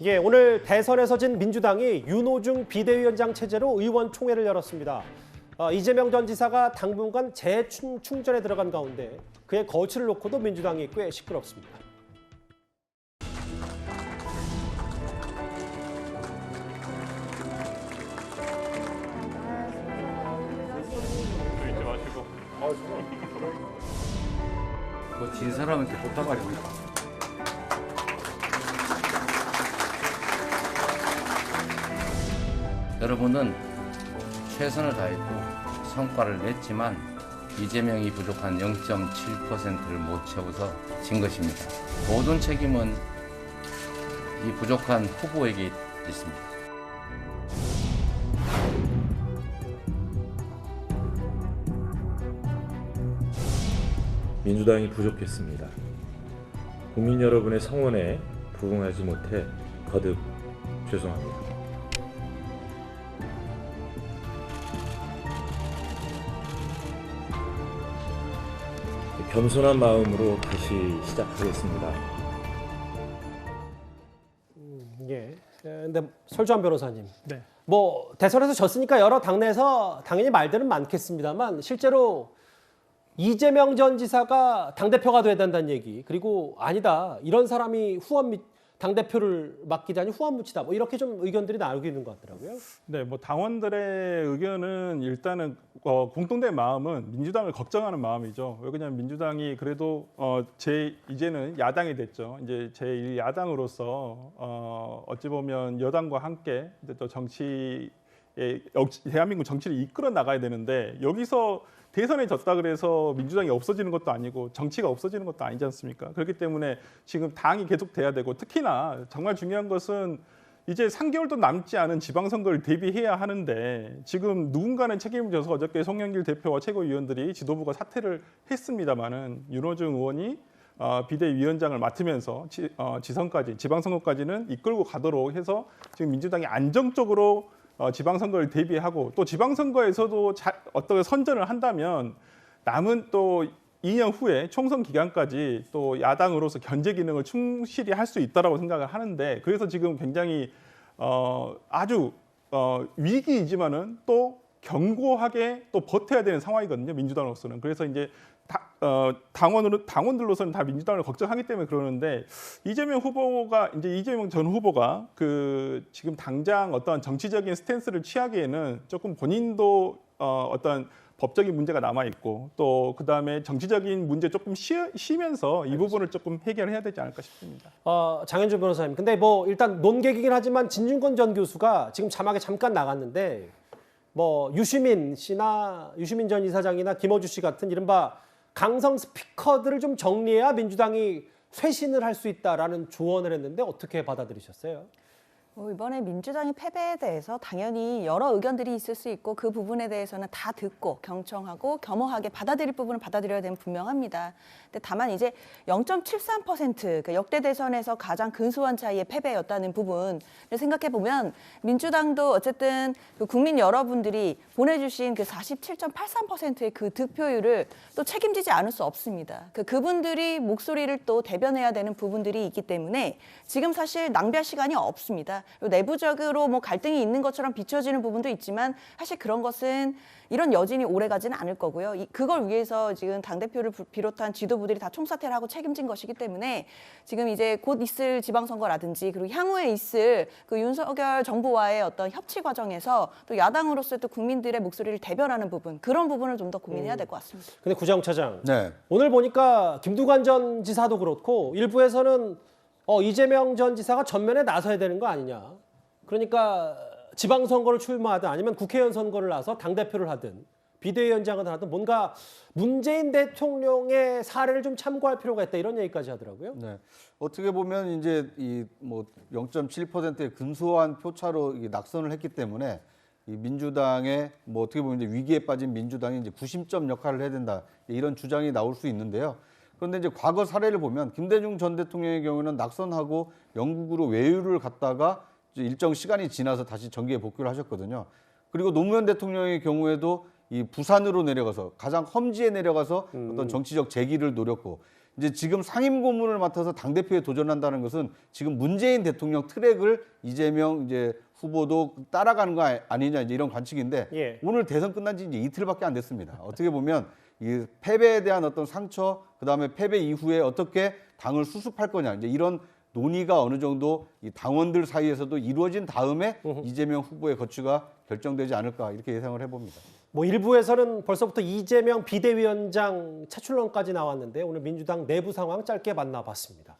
예, 오늘 대선에서 진 민주당이 윤호중 비대위원장 체제로 의원총회를 열었습니다. 이재명 전 지사가 당분간 재충전에 들어간 가운데 그의 거취를 놓고도 민주당이 꽤 시끄럽습니다. 잊지 마시고. 뭐 진 사람한테 부탁하려고. 여러분은 최선을 다했고 성과를 냈지만 이재명이 부족한 0.7%를 못 채워서 진 것입니다. 모든 책임은 이 부족한 후보에게 있습니다. 민주당이 부족했습니다. 국민 여러분의 성원에 부응하지 못해 거듭 죄송합니다. 겸손한 마음으로 다시 시작하겠습니다. 예. 근데 설주한 변호사님. 네. 뭐 대선에서 졌으니까 여러 당내에서 당연히 말들은 많겠습니다만 실제로 이재명 전 지사가 당대표가 돼야 된다는 얘기, 그리고 아니다, 이런 사람이 당대표를 맡기다니 후원무치다, 뭐 이렇게 좀 의견들이 나오고 있는 것 같더라고요. 네, 뭐 당원들의 의견은 일단은 공통된 마음은 민주당을 걱정하는 마음이죠. 왜냐하면 민주당이 그래도 이제는 야당이 됐죠. 이제 제1야당으로서 어찌 보면 여당과 함께 이제 또 대한민국 정치를 이끌어 나가야 되는데 여기서 대선에 졌다 그래서 민주당이 없어지는 것도 아니고 정치가 없어지는 것도 아니지 않습니까? 그렇기 때문에 지금 당이 계속 돼야 되고, 특히나 정말 중요한 것은 이제 3개월도 남지 않은 지방선거를 대비해야 하는데 지금 누군가는 책임을 져서 어저께 송영길 대표와 최고위원들이 지도부가 사퇴를 했습니다마는 윤호중 의원이 비대위원장을 맡으면서 지방선거까지는 이끌고 가도록 해서 지금 민주당이 안정적으로 지방선거를 대비하고, 또 지방선거에서도 어떻게 선전을 한다면 남은 또 2년 후에 총선 기간까지 또 야당으로서 견제 기능을 충실히 할 수 있다라고 생각을 하는데, 그래서 지금 굉장히 아주 위기이지만은 또 견고하게 또 버텨야 되는 상황이거든요, 민주당으로서는. 그래서 이제 당원들로서는 다 민주당을 걱정하기 때문에 그러는데, 이재명 전 후보가 지금 당장 어떤 정치적인 스탠스를 취하기에는 조금 본인도 어떤 법적인 문제가 남아 있고, 또 그다음에 정치적인 문제 조금 쉬면서 이 부분을 조금 해결해야 되지 않을까 싶습니다. 장현준 변호사님, 근데 뭐 일단 논객이긴 하지만 진중권 전 교수가 지금 자막에 잠깐 나갔는데, 뭐 유시민 전 이사장이나 김어주 씨 같은 이른바 강성 스피커들을 좀 정리해야 민주당이 쇄신을 할 수 있다라는 조언을 했는데 어떻게 받아들이셨어요? 이번에 민주당의 패배에 대해서 당연히 여러 의견들이 있을 수 있고, 그 부분에 대해서는 다 듣고 경청하고 겸허하게 받아들일 부분은 받아들여야 되는 분명합니다. 근데 다만 이제 0.73% 그러니까 역대 대선에서 가장 근소한 차이의 패배였다는 부분을 생각해 보면, 민주당도 어쨌든 그 국민 여러분들이 보내주신 그 47.83%의 그 득표율을 또 책임지지 않을 수 없습니다. 그분들이 목소리를 또 대변해야 되는 부분들이 있기 때문에 지금 사실 낭비할 시간이 없습니다. 내부적으로 뭐 갈등이 있는 것처럼 비춰지는 부분도 있지만 사실 그런 것은 이런 여진이 오래 가지는 않을 거고요. 그걸 위해서 지금 당대표를 비롯한 지도부들이 다 총사퇴를 하고 책임진 것이기 때문에 지금 이제 곧 있을 지방선거라든지, 그리고 향후에 있을 그 윤석열 정부와의 어떤 협치 과정에서 또 야당으로서 또 국민들의 목소리를 대변하는 부분, 그런 부분을 좀 더 고민해야 될 것 같습니다. 근데 구자영 차장, 네. 오늘 보니까 김두관 전 지사도 그렇고 일부에서는 이재명 전 지사가 전면에 나서야 되는 거 아니냐. 그러니까 지방선거를 출마하든 아니면 국회의원 선거를 나서 당대표를 하든 비대위원장을 하든 뭔가 문재인 대통령의 사례를 좀 참고할 필요가 있다, 이런 얘기까지 하더라고요. 네. 어떻게 보면 이제 이 뭐 0.7%의 근소한 표차로 낙선을 했기 때문에 이 민주당의 뭐 어떻게 보면 이제 위기에 빠진 민주당이 이제 구심점 역할을 해야 된다, 이런 주장이 나올 수 있는데요. 그런데 이제 과거 사례를 보면 김대중 전 대통령의 경우는 낙선하고 영국으로 외유를 갔다가 일정 시간이 지나서 다시 정계에 복귀를 하셨거든요. 그리고 노무현 대통령의 경우에도 이 부산으로 내려가서 가장 험지에 내려가서 어떤 정치적 재기를 노렸고 이제 지금 상임 고문을 맡아서 당 대표에 도전한다는 것은 지금 문재인 대통령 트랙을 이재명 이제 후보도 따라가는 거 아니냐 이제 이런 관측인데 예. 오늘 대선 끝난 지 이제 이틀밖에 안 됐습니다. 어떻게 보면 이 패배에 대한 어떤 상처, 그다음에 패배 이후에 어떻게 당을 수습할 거냐 이제 이런 논의가 어느 정도 이 당원들 사이에서도 이루어진 다음에 이재명 후보의 거취가 결정되지 않을까 이렇게 예상을 해봅니다. 뭐 일부에서는 벌써부터 이재명 비대위원장 차출론까지 나왔는데 오늘 민주당 내부 상황 짧게 만나봤습니다.